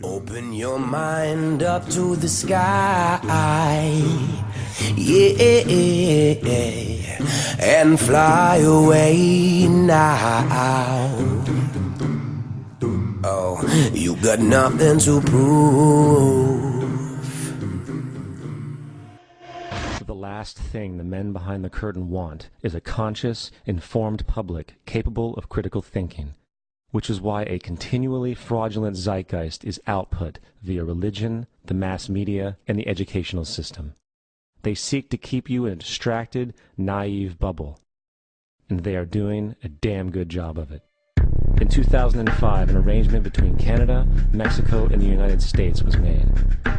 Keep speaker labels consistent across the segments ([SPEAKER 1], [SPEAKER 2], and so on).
[SPEAKER 1] Open your mind up to the sky, yeah, and fly away now. Oh, you got nothing to prove.
[SPEAKER 2] The last thing the men behind the curtain want is a conscious, informed public capable of critical thinking, which is why a continually fraudulent zeitgeist is output via religion, the mass media, and the educational system. They seek to keep you in a distracted, naive bubble, and they are doing a damn good job of it. In 2005, an arrangement between Canada, Mexico, and the United States was made.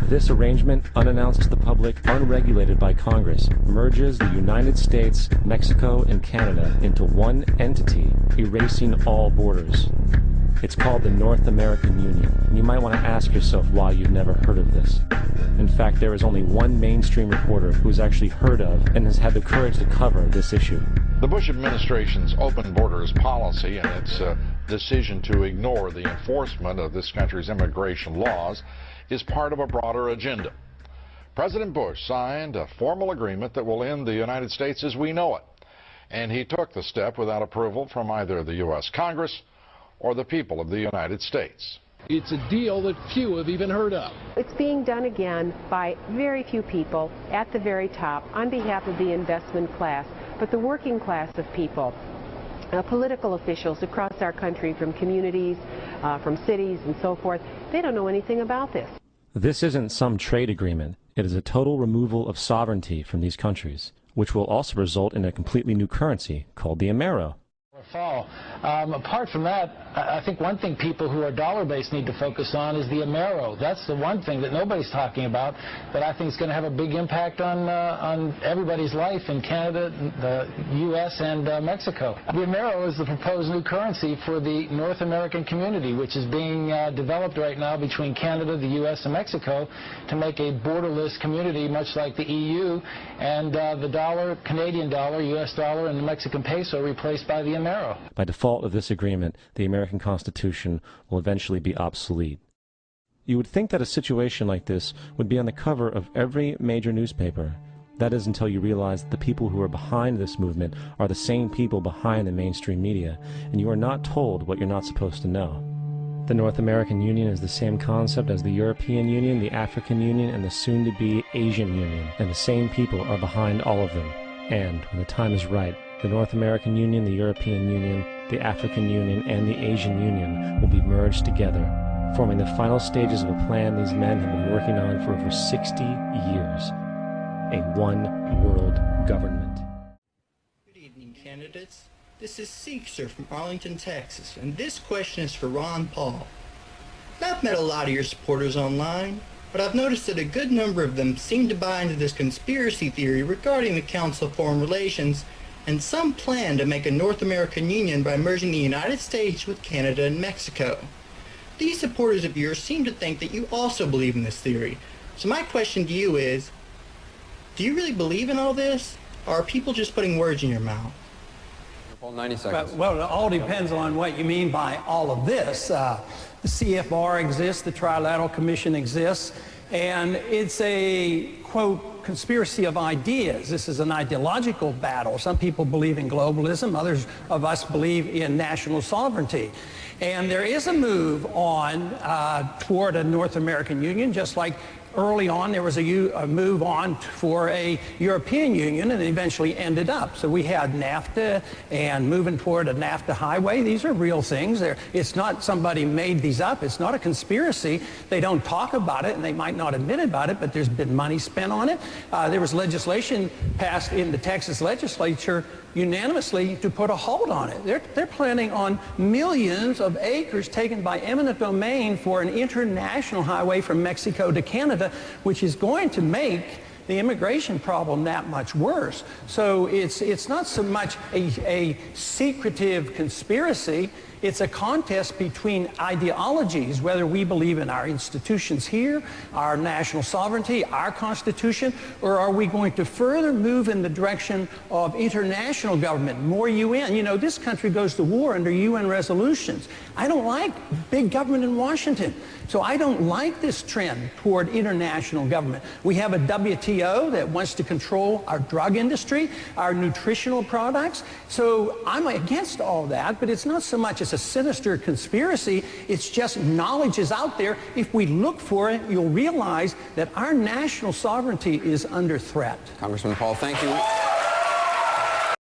[SPEAKER 2] This arrangement, unannounced to the public, unregulated by Congress, merges the United States, Mexico, and Canada into one entity, erasing all borders. It's called the North American Union, and you might want to ask yourself why you've never heard of this. In fact, there is only one mainstream reporter who has actually heard of and has had the courage to cover this issue.
[SPEAKER 3] The Bush administration's open borders policy and its decision to ignore the enforcement of this country's immigration laws is part of a broader agenda. President Bush signed a formal agreement that will end the United States as we know it, and he took the step without approval from either the U.S. Congress or the people of the United States.
[SPEAKER 4] It's a deal that few have even heard of.
[SPEAKER 5] It's being done again by very few people at the very top on behalf of the investment class, but the working class of people, political officials across our country, from communities, from cities and so forth, they don't know anything about this.
[SPEAKER 2] This isn't some trade agreement. It is a total removal of sovereignty from these countries, which will also result in a completely new currency called the Amero.
[SPEAKER 6] Fall. Apart from that, I think one thing people who are dollar-based need to focus on is the Amero. That's the one thing that nobody's talking about that I think is going to have a big impact on everybody's life in Canada, the U.S., and Mexico. The Amero is the proposed new currency for the North American community, which is being developed right now between Canada, the U.S., and Mexico to make a borderless community, much like the EU, and the dollar, Canadian dollar, U.S. dollar, and the Mexican peso replaced by the Amero.
[SPEAKER 2] By default of this agreement, the American Constitution will eventually be obsolete. You would think that a situation like this would be on the cover of every major newspaper. That is until you realize that the people who are behind this movement are the same people behind the mainstream media, and you are not told what you're not supposed to know. The North American Union is the same concept as the European Union, the African Union, and the soon-to-be Asian Union, and the same people are behind all of them. And, when the time is right, the North American Union, the European Union, the African Union, and the Asian Union will be merged together, forming the final stages of a plan these men have been working on for over 60 years. A one-world government.
[SPEAKER 7] Good evening, candidates. This is Seekser from Arlington, Texas, and this question is for Ron Paul. I've met a lot of your supporters online, but I've noticed that a good number of them seem to buy into this conspiracy theory regarding the Council of Foreign Relations and some plan to make a North American Union by merging the United States with Canada and Mexico. These supporters of yours seem to think that you also believe in this theory. So my question to you is, do you really believe in all this, or are people just putting words in your mouth?
[SPEAKER 8] 90 seconds.
[SPEAKER 9] Well, it all depends on what you mean by all of this. The CFR exists, the Trilateral Commission exists, and it's a, quote, conspiracy of ideas. This is an ideological battle. Some people believe in globalism, others of us believe in national sovereignty. And there is a move on toward a North American Union, just like early on there was a move on for a European Union, and it eventually ended up. So we had NAFTA and moving toward a NAFTA highway. These are real things. It's not somebody made these up. It's not a conspiracy. They don't talk about it, and they might not admit about it, but there's been money spent on it. There was legislation passed in the Texas legislature unanimously to put a hold on it. They're planning on millions of acres taken by eminent domain for an international highway from Mexico to Canada, which is going to make the immigration problem that much worse. So it's not so much a secretive conspiracy. It's a contest between ideologies, whether we believe in our institutions here, our national sovereignty, our Constitution, or are we going to further move in the direction of international government, more UN? You know, this country goes to war under UN resolutions. I don't like big government in Washington. So I don't like this trend toward international government. We have a WTO that wants to control our drug industry, our nutritional products. So I'm against all that, but it's not so much as a sinister conspiracy. It's just knowledge is out there. If we look for it, you'll realize that our national sovereignty is under threat.
[SPEAKER 8] Congressman Paul, thank you.